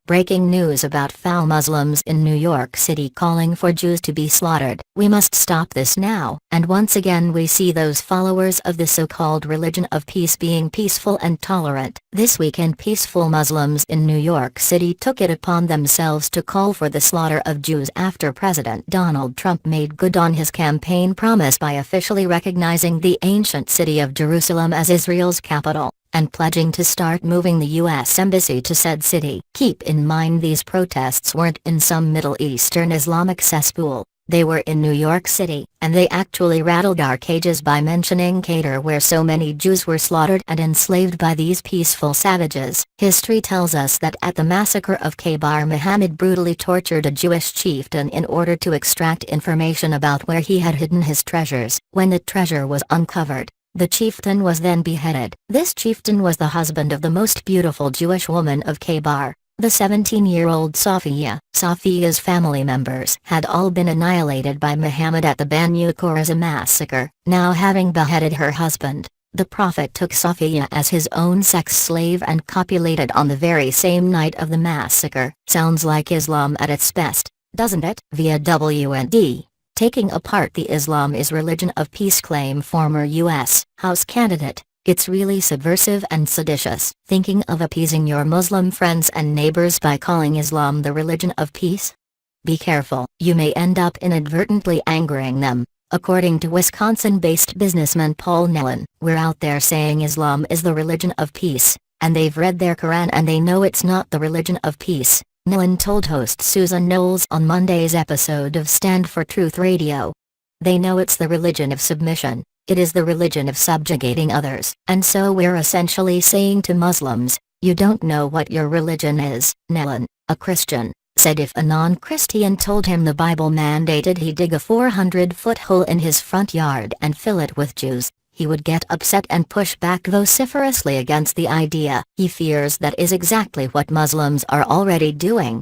Breaking news about foul Muslims in New York City calling for Jews to be slaughtered. We must stop this now. And once again we see those followers of the so-called religion of peace being peaceful and tolerant. This weekend peaceful Muslims in New York City took it upon themselves to call for the slaughter of Jews after President Donald Trump made good on his campaign promise by officially recognizing the ancient city of Jerusalem as Israel's capital, and pledging to start moving the U.S. Embassy to said city. Keep in mind these protests weren't in some Middle Eastern Islamic cesspool, they were in New York City, and they actually rattled our cages by mentioning Qatar where so many Jews were slaughtered and enslaved by these peaceful savages. History tells us that at the massacre of Khaybar Muhammad brutally tortured a Jewish chieftain in order to extract information about where he had hidden his treasures. When the treasure was uncovered, the chieftain was then beheaded. This chieftain was the husband of the most beautiful Jewish woman of Khaybar, the 17-year-old Safiya. Safiya's family members had all been annihilated by Muhammad at the Banu Qurayza massacre. Now having beheaded her husband, the Prophet took Safiya as his own sex slave and copulated on the very same night of the massacre. Sounds like Islam at its best, doesn't it? Via WND. Taking apart the Islam is religion of peace claim former U.S. House candidate, it's really subversive and seditious. Thinking of appeasing your Muslim friends and neighbors by calling Islam the religion of peace? Be careful, you may end up inadvertently angering them. According to Wisconsin-based businessman Paul Nellon, we're out there saying Islam is the religion of peace, and they've read their Quran and they know it's not the religion of peace, Nellon told host Susan Knowles on Monday's episode of Stand for Truth Radio. They know it's the religion of submission, it is the religion of subjugating others. And so we're essentially saying to Muslims, you don't know what your religion is. Nellon, a Christian, said if a non-Christian told him the Bible mandated he dig a 400-foot hole in his front yard and fill it with Jews, he would get upset and push back vociferously against the idea. He fears that is exactly what Muslims are already doing.